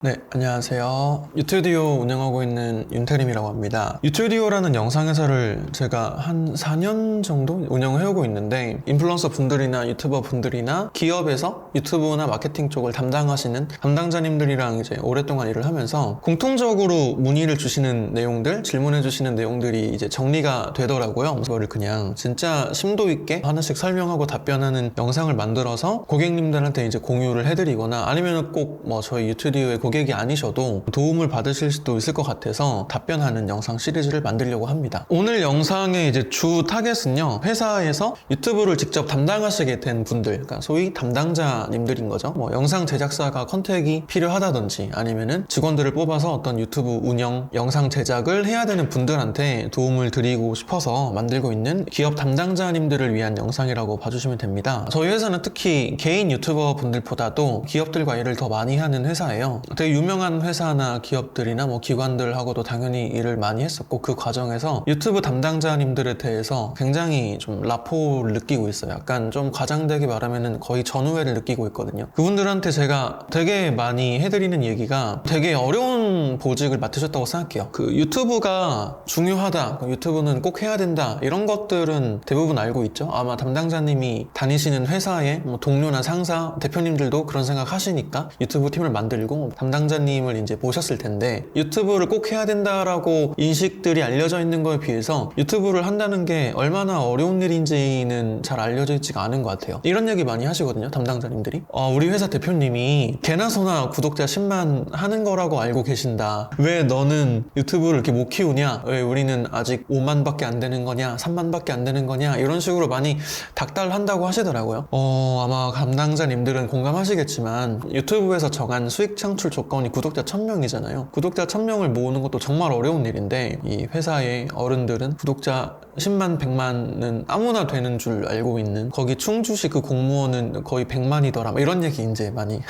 네, 안녕하세요. 유튜디오 운영하고 있는 윤태림이라고 합니다. 유튜디오라는 영상회사를 제가 한 4년 정도 운영을 해오고 있는데, 인플루언서 분들이나 유튜버 분들이나 기업에서 유튜브나 마케팅 쪽을 담당하시는 담당자님들이랑 이제 오랫동안 일을 하면서 공통적으로 문의를 주시는 내용들, 질문해 주시는 내용들이 이제 정리가 되더라고요. 그거를 그냥 진짜 심도 있게 하나씩 설명하고 답변하는 영상을 만들어서 고객님들한테 이제 공유를 해드리거나, 아니면 꼭 뭐 저희 유튜디오의 고객이 아니셔도 도움을 받으실 수도 있을 것 같아서 답변하는 영상 시리즈를 만들려고 합니다. 오늘 영상의 이제 주 타겟은요, 회사에서 유튜브를 직접 담당하시게 된 분들, 그러니까 소위 담당자님들인 거죠. 뭐 영상 제작사가 컨택이 필요하다든지, 아니면은 직원들을 뽑아서 어떤 유튜브 운영, 영상 제작을 해야 되는 분들한테 도움을 드리고 싶어서 만들고 있는 기업 담당자님들을 위한 영상이라고 봐주시면 됩니다. 저희 회사는 특히 개인 유튜버 분들보다도 기업들과 일을 더 많이 하는 회사예요. 되게 유명한 회사나 기업들이나 뭐 기관들하고도 당연히 일을 많이 했었고, 그 과정에서 유튜브 담당자님들에 대해서 굉장히 좀 라포를 느끼고 있어요. 약간 좀 과장되게 말하면은 거의 전우회를 느끼고 있거든요. 그분들한테 제가 되게 많이 해드리는 얘기가, 되게 어려운 보직을 맡으셨다고 생각해요. 그 유튜브가 중요하다, 유튜브는 꼭 해야 된다, 이런 것들은 대부분 알고 있죠. 아마 담당자님이 다니시는 회사의 뭐 동료나 상사, 대표님들도 그런 생각 하시니까 유튜브 팀을 만들고 담당자님을 이제 모셨을 텐데, 유튜브를 꼭 해야 된다라고 인식들이 알려져 있는 거에 비해서 유튜브를 한다는 게 얼마나 어려운 일인지는 잘 알려져 있지가 않은 것 같아요. 이런 얘기 많이 하시거든요, 담당자님들이. 우리 회사 대표님이 개나 소나 구독자 10만 하는 거라고 알고 계신다, 왜 너는 유튜브를 이렇게 못 키우냐, 왜 우리는 아직 5만 밖에 안 되는 거냐, 3만 밖에 안 되는 거냐, 이런 식으로 많이 닥달한다고 하시더라고요. 아마 담당자님들은 공감하시겠지만, 유튜브에서 정한 수익 창출 조건이 구독자 1000명이잖아요. 구독자 1000명을 모으는 것도 정말 어려운 일인데, 이 회사의 어른들은 구독자 10만, 100만은 아무나 되는 줄 알고 있는, 거기 충주시 그 공무원은 거의 100만이더라, 이런 얘기 이제 많이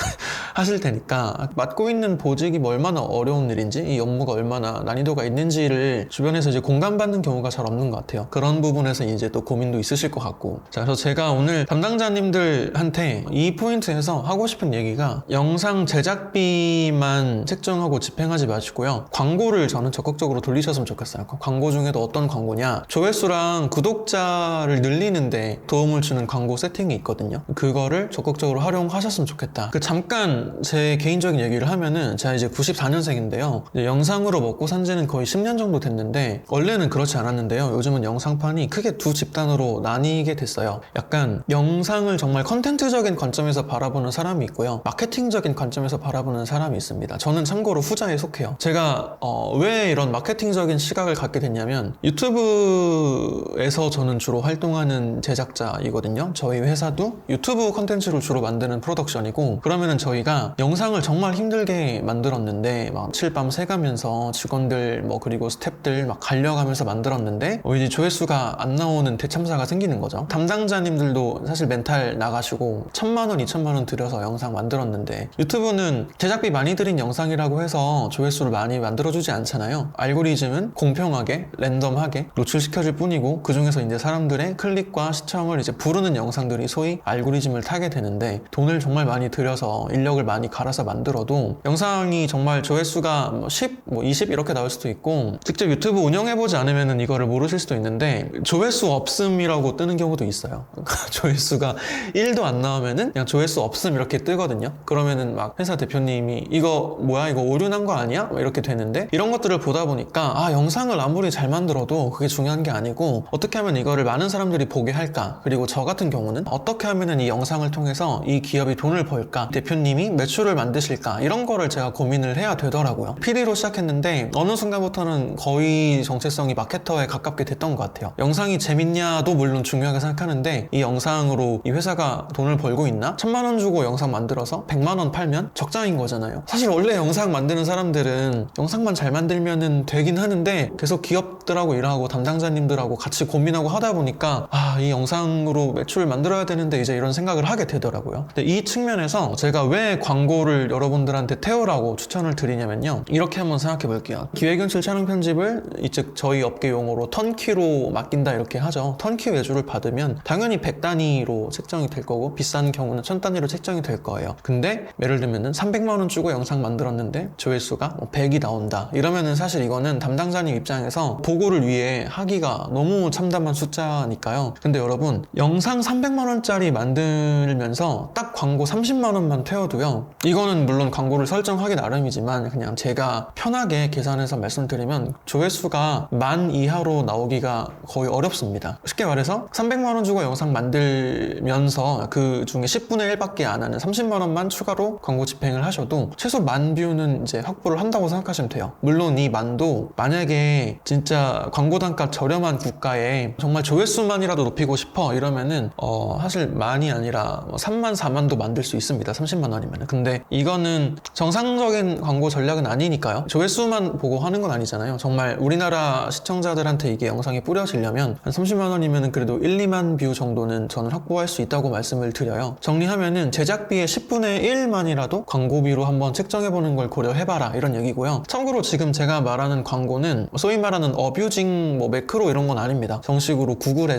하실 테니까, 맡고 있는 보직이 뭐 얼마나 어려운 일인지, 이 업무가 얼마나 난이도가 있는지를 주변에서 이제 공감받는 경우가 잘 없는 것 같아요. 그런 부분에서 이제 또 고민도 있으실 것 같고. 자, 그래서 제가 오늘 담당자님들한테 이 포인트에서 하고 싶은 얘기가, 영상 제작비만 책정하고 집행하지 마시고요, 광고를 저는 적극적으로 돌리셨으면 좋겠어요. 광고 중에도 어떤 광고냐, 조회수랑 구독자를 늘리는데 도움을 주는 광고 세팅이 있거든요. 그거를 적극적으로 활용하셨으면 좋겠다. 잠깐 제 개인적인 얘기를 하면은, 제가 이제 94년생인데요 영상으로 먹고 산 지는 거의 10년 정도 됐는데, 원래는 그렇지 않았는데요, 요즘은 영상판이 크게 두 집단으로 나뉘게 됐어요. 약간 영상을 정말 컨텐츠적인 관점에서 바라보는 사람이 있고요, 마케팅적인 관점에서 바라보는 사람이 있습니다. 저는 참고로 후자에 속해요. 제가 왜 이런 마케팅적인 시각을 갖게 됐냐면, 유튜브에서 저는 주로 활동하는 제작자이거든요. 저희 회사도 유튜브 컨텐츠를 주로 만드는 프로덕션이고, 그러면은 저희가 영상을 정말 힘들게 만들었는데, 막 칠밤 새가면서 직원들 그리고 스태프들 막 갈려가면서 만들었는데, 이제 조회수가 안 나오는 대참사가 생기는 거죠. 담당자님들도 사실 멘탈 나가시고 1000만원, 2000만원 들여서 영상 만들었는데, 유튜브는 제작비 많이 들인 영상이라고 해서 조회수를 많이 만들어주지 않잖아요. 알고리즘은 공평하게 랜덤하게 노출시켜줄 뿐이고, 그 중에서 이제 사람들의 클릭과 시청을 이제 부르는 영상들이 소위 알고리즘을 타게 되는데, 돈을 정말 많이 들여서 인력을 많이 갈아서 만들어도 영상이 정말 조회수가 10, 20 이렇게 나올 수도 있고, 직접 유튜브 운영해보지 않으면 이거를 모르실 수도 있는데, 조회수 없음이라고 뜨는 경우도 있어요. 조회수가 1도 안 나오면은 그냥 조회수 없음 이렇게 뜨거든요. 그러면은 막 회사 대표님이 이거 뭐야, 이거 오류 난 거 아니야? 이렇게 되는데, 이런 것들을 보다 보니까 영상을 아무리 잘 만들어도 그게 중요한 게 아니고, 어떻게 하면 이거를 많은 사람들이 보게 할까, 그리고 저 같은 경우는 어떻게 하면은 이 영상을 통해서 이 기업이 돈을 벌까, 대표님이 매출을 만드실까, 이런 거를 제가 고민을 해야 되더라고요. PD로 시작했는데 어느 순간부터는 거의 정체성이 마케터에 가깝게 됐던 것 같아요. 영상이 재밌냐도 물론 중요하게 생각하는데, 이 영상으로 이 회사가 돈을 벌고 있나? 1000만원 주고 영상 만들어서 100만원 팔면 적자인 거잖아요. 사실 원래 영상 만드는 사람들은 영상만 잘 만들면은 되긴 하는데, 계속 기업들하고 일하고 담당자님들하고 같이 고민하고 하다 보니까 이 영상으로 매출을 만들어야 되는데, 이제 이런 생각을 하게 되더라고요. 근데 이 측면에서 제가 왜 광고를 여러분들한테 태우라고 추천을 드리냐면요, 이렇게 한번 생각해 볼게요. 기획연출 촬영 편집을 즉 저희 업계 용어로 턴키로 맡긴다 이렇게 하죠. 턴키 외주를 받으면 당연히 100단위로 책정이 될 거고, 비싼 경우는 1000단위로 책정이 될 거예요. 근데 예를 들면은 300만 원 주고 주고 영상 만들었는데 조회수가 100이 나온다 이러면은 사실 이거는 담당자님 입장에서 보고를 위해 하기가 너무 참담한 숫자니까요. 근데 여러분, 영상 300만원짜리 만들면서 딱 광고 30만원만 태워도요, 이거는 물론 광고를 설정하기 나름이지만 그냥 제가 편하게 계산해서 말씀드리면 조회수가 10,000 이하로 나오기가 거의 어렵습니다. 쉽게 말해서 300만원 주고 영상 만들면서 그 중에 10분의 1밖에 안 하는 30만원만 추가로 광고 집행을 하셔도 최소 10,000 뷰는 이제 확보를 한다고 생각하시면 돼요. 물론 이 10,000도 만약에 진짜 광고 단가 저렴한 국가에 정말 조회수만이라도 높이고 싶어 이러면은 사실 만이 아니라 3만 4만도 만들 수 있습니다. 30만원이면. 근데 이거는 정상적인 광고 전략은 아니니까요. 조회수만 보고 하는 건 아니잖아요. 정말 우리나라 시청자들한테 이게 영상이 뿌려지려면 한 30만원이면 그래도 1, 2만 뷰 정도는 저는 확보할 수 있다고 말씀을 드려요. 정리하면은 제작비의 10분의 1만이라도 광고비로 한번 책정해보는 걸 고려해봐라 이런 얘기고요. 참고로 지금 제가 말하는 광고는 소위 말하는 어뷰징 매크로 이런 건 아닙니다. 정식으로 구글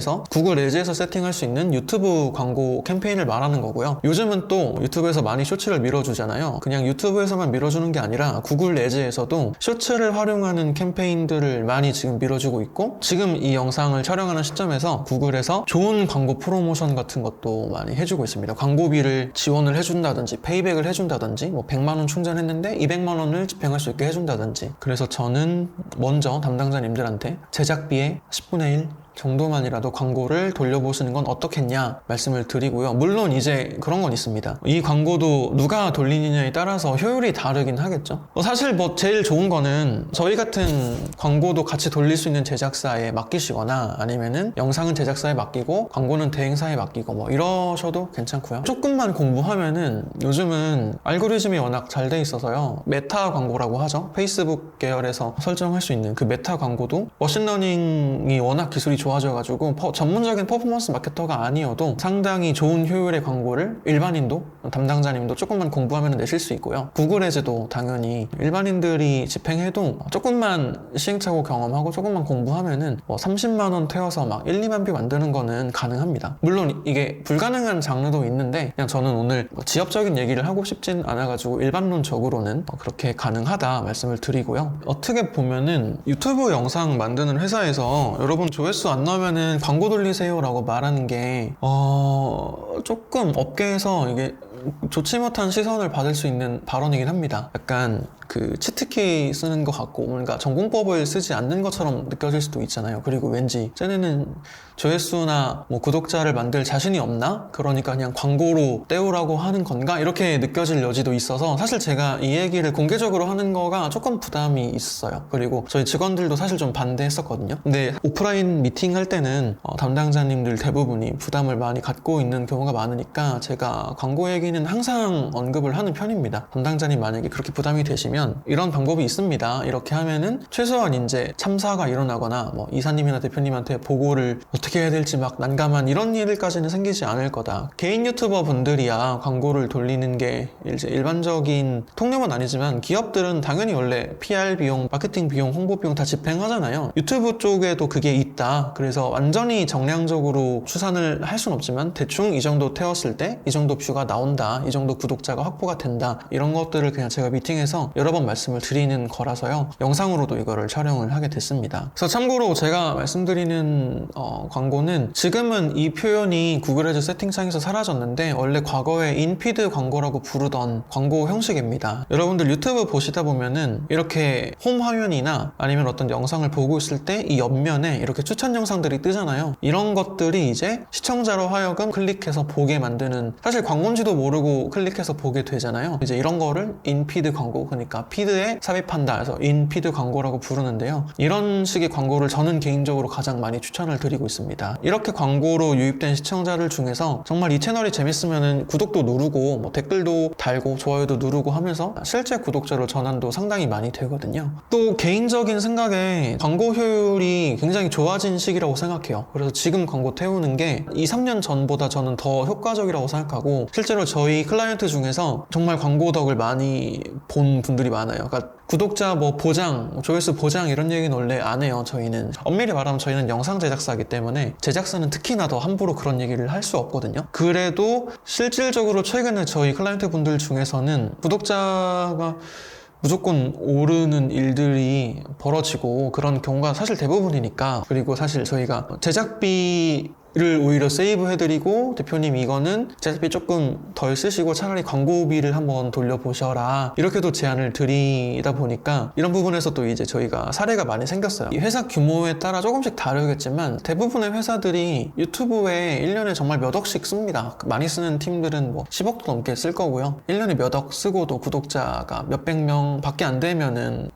에즈에서 세팅할 수 있는 유튜브 광고 캠페인을 말하는 거고요. 요즘은 또 유튜브에서 많이 쇼츠를 밀어주잖아요. 그냥 유튜브에서만 밀어주는 게 아니라 구글 에즈에서도 쇼츠를 활용하는 캠페인들을 많이 지금 밀어주고 있고, 지금 이 영상을 촬영하는 시점에서 구글에서 좋은 광고 프로모션 같은 것도 많이 해주고 있습니다. 광고비를 지원을 해준다든지 페이백을 해준다든지 100만원 충전했는데 200만원을 집행할 수 있게 해준다든지. 그래서 저는 먼저 담당자님들한테 제작비의 10분의 1 정도만이라도 광고를 돌려보시는 건 어떻겠냐 말씀을 드리고요. 물론 이제 그런 건 있습니다. 이 광고도 누가 돌리느냐에 따라서 효율이 다르긴 하겠죠. 사실 제일 좋은 거는 저희 같은 광고도 같이 돌릴 수 있는 제작사에 맡기시거나 아니면은 영상은 제작사에 맡기고 광고는 대행사에 맡기고 이러셔도 괜찮고요. 조금만 공부하면은 요즘은 알고리즘이 워낙 잘 돼 있어서요. 메타 광고라고 하죠. 페이스북 계열에서 설정할 수 있는 그 메타 광고도 머신러닝이 워낙 기술이 좋아져가지고 전문적인 퍼포먼스 마케터가 아니어도 상당히 좋은 효율의 광고를 일반인도 담당자님도 조금만 공부하면 내실 수 있고요. 구글 에즈도 당연히 일반인들이 집행해도 조금만 시행착오 경험하고 조금만 공부하면은 30만원 태워서 1, 2만 뷰 만드는 거는 가능합니다. 물론 이게 불가능한 장르도 있는데 그냥 저는 오늘 지엽적인 얘기를 하고 싶진 않아가지고 일반론적으로는 그렇게 가능하다 말씀을 드리고요. 어떻게 보면은 유튜브 영상 만드는 회사에서 여러분 조회수 안 나오면은 광고 돌리세요 라고 말하는 게 조금 업계에서 이게 좋지 못한 시선을 받을 수 있는 발언이긴 합니다. 약간 그 치트키 쓰는 것 같고 뭔가 전공법을 쓰지 않는 것처럼 느껴질 수도 있잖아요. 그리고 왠지 쟤네는 조회수나 구독자를 만들 자신이 없나? 그러니까 그냥 광고로 때우라고 하는 건가? 이렇게 느껴질 여지도 있어서 사실 제가 이 얘기를 공개적으로 하는 거가 조금 부담이 있어요. 그리고 저희 직원들도 사실 좀 반대했었거든요. 근데 오프라인 미팅 할 때는 담당자님들 대부분이 부담을 많이 갖고 있는 경우가 많으니까 제가 광고 얘기는 항상 언급을 하는 편입니다. 담당자님 만약에 그렇게 부담이 되시면 이런 방법이 있습니다. 이렇게 하면은 최소한 이제 참사가 일어나거나 이사님이나 대표님한테 보고를 어떻게 해야 될지 난감한 이런 일까지는 생기지 않을 거다. 개인 유튜버 분들이야 광고를 돌리는 게 이제 일반적인 통념은 아니지만 기업들은 당연히 원래 PR 비용, 마케팅 비용, 홍보 비용 다 집행하잖아요. 유튜브 쪽에도 그게 있다. 그래서 완전히 정량적으로 추산을 할 수는 없지만 대충 이 정도 태웠을 때 이 정도 뷰가 나온다. 이 정도 구독자가 확보가 된다. 이런 것들을 그냥 제가 미팅에서 여러 번 말씀을 드리는 거라서요. 영상으로도 이거를 촬영을 하게 됐습니다. 그래서 참고로 제가 말씀드리는 광고는 지금은 이 표현이 구글 에즈 세팅창에서 사라졌는데 원래 과거에 인피드 광고라고 부르던 광고 형식입니다. 여러분들 유튜브 보시다 보면은 이렇게 홈 화면이나 아니면 어떤 영상을 보고 있을 때 이 옆면에 이렇게 추천 영상들이 뜨잖아요. 이런 것들이 이제 시청자로 하여금 클릭해서 보게 만드는, 사실 광고인지도 모르고 클릭해서 보게 되잖아요. 이제 이런 거를 인피드 광고, 그러니까 피드에 삽입한다 해서 인피드 광고라고 부르는데요. 이런 식의 광고를 저는 개인적으로 가장 많이 추천을 드리고 있습니다. 이렇게 광고로 유입된 시청자들 중에서 정말 이 채널이 재밌으면 구독도 누르고 댓글도 달고 좋아요도 누르고 하면서 실제 구독자로 전환도 상당히 많이 되거든요. 또 개인적인 생각에 광고 효율이 굉장히 좋아진 시기라고 생각해요. 그래서 지금 광고 태우는 게 2, 3년 전보다 저는 더 효과적이라고 생각하고, 실제로 저희 클라이언트 중에서 정말 광고 덕을 많이 본 분들이 많아요. 그러니까 구독자 뭐 보장, 조회수 보장 이런 얘기는 원래 안 해요. 저희는 엄밀히 말하면 저희는 영상 제작사이기 때문에 제작사는 특히나 더 함부로 그런 얘기를 할 수 없거든요. 그래도 실질적으로 최근에 저희 클라이언트 분들 중에서는 구독자가 무조건 오르는 일들이 벌어지고 그런 경우가 사실 대부분이니까, 그리고 사실 저희가 제작비를 오히려 세이브 해드리고 대표님 이거는 제작비 조금 덜 쓰시고 차라리 광고비를 한번 돌려보셔라 이렇게도 제안을 드리다 보니까 이런 부분에서 또 이제 저희가 사례가 많이 생겼어요. 이 회사 규모에 따라 조금씩 다르겠지만 대부분의 회사들이 유튜브에 1년에 정말 몇 억씩 씁니다. 많이 쓰는 팀들은 뭐 10억도 넘게 쓸 거고요. 1년에 몇 억 쓰고도 구독자가 몇백 명 밖에 안 되면은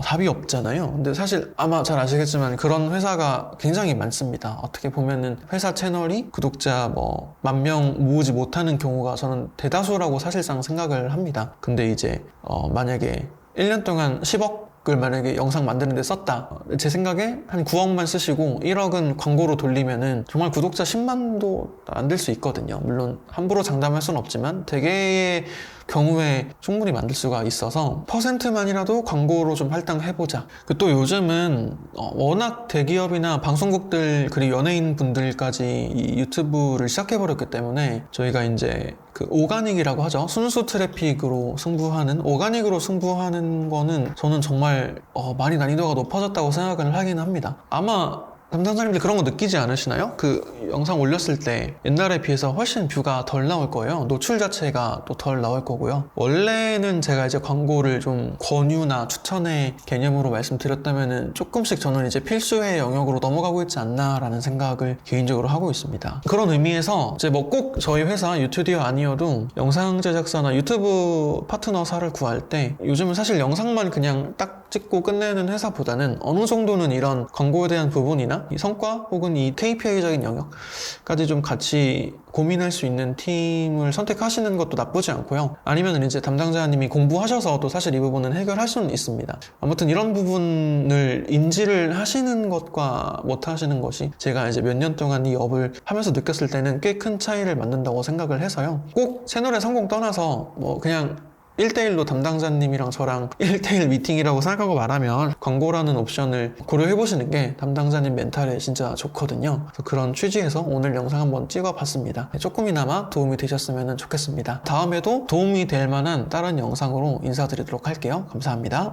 답이 없잖아요. 근데 사실 아마 잘 아시겠지만 그런 회사가 굉장히 많습니다. 어떻게 보면은 회사 채널이 구독자 뭐 10,000명 모으지 못하는 경우가 저는 대다수라고 사실상 생각을 합니다. 근데 이제 만약에 1년 동안 10억을 만약에 영상 만드는 데 썼다. 제 생각에 한 9억만 쓰시고 1억은 광고로 돌리면은 정말 구독자 10만도 안 될 수 있거든요. 물론 함부로 장담할 수는 없지만 대개의 경우에 충분히 만들 수가 있어서 퍼센트만이라도 광고로 좀 할당해보자. 또 요즘은 워낙 대기업이나 방송국들 그리고 연예인 분들까지 이 유튜브를 시작해버렸기 때문에 저희가 이제 그 오가닉이라고 하죠. 순수 트래픽으로 승부하는, 오가닉으로 승부하는 거는 저는 정말 많이 난이도가 높아졌다고 생각을 하긴 합니다. 아마 담당자님들 그런 거 느끼지 않으시나요? 그 영상 올렸을 때 옛날에 비해서 훨씬 뷰가 덜 나올 거예요. 노출 자체가 또 덜 나올 거고요. 원래는 제가 이제 광고를 좀 권유나 추천의 개념으로 말씀드렸다면은 조금씩 저는 이제 필수의 영역으로 넘어가고 있지 않나라는 생각을 개인적으로 하고 있습니다. 그런 의미에서 이제 뭐 꼭 저희 회사 유튜디오 아니어도 영상 제작사나 유튜브 파트너사를 구할 때 요즘은 사실 영상만 그냥 딱 찍고 끝내는 회사보다는 어느 정도는 이런 광고에 대한 부분이나 이 성과 혹은 이 KPI적인 영역까지 좀 같이 고민할 수 있는 팀을 선택하시는 것도 나쁘지 않고요. 아니면 이제 담당자님이 공부하셔서 또 사실 이 부분은 해결할 수는 있습니다. 아무튼 이런 부분을 인지를 하시는 것과 못 하시는 것이 제가 이제 몇 년 동안 이 업을 하면서 느꼈을 때는 꽤 큰 차이를 만든다고 생각을 해서요. 꼭 채널의 성공 떠나서 뭐 그냥 1대1로 담당자님이랑 저랑 1대1 미팅이라고 생각하고 말하면 광고라는 옵션을 고려해보시는 게 담당자님 멘탈에 진짜 좋거든요. 그래서 그런 취지에서 오늘 영상 한번 찍어봤습니다. 조금이나마 도움이 되셨으면 좋겠습니다. 다음에도 도움이 될 만한 다른 영상으로 인사드리도록 할게요. 감사합니다.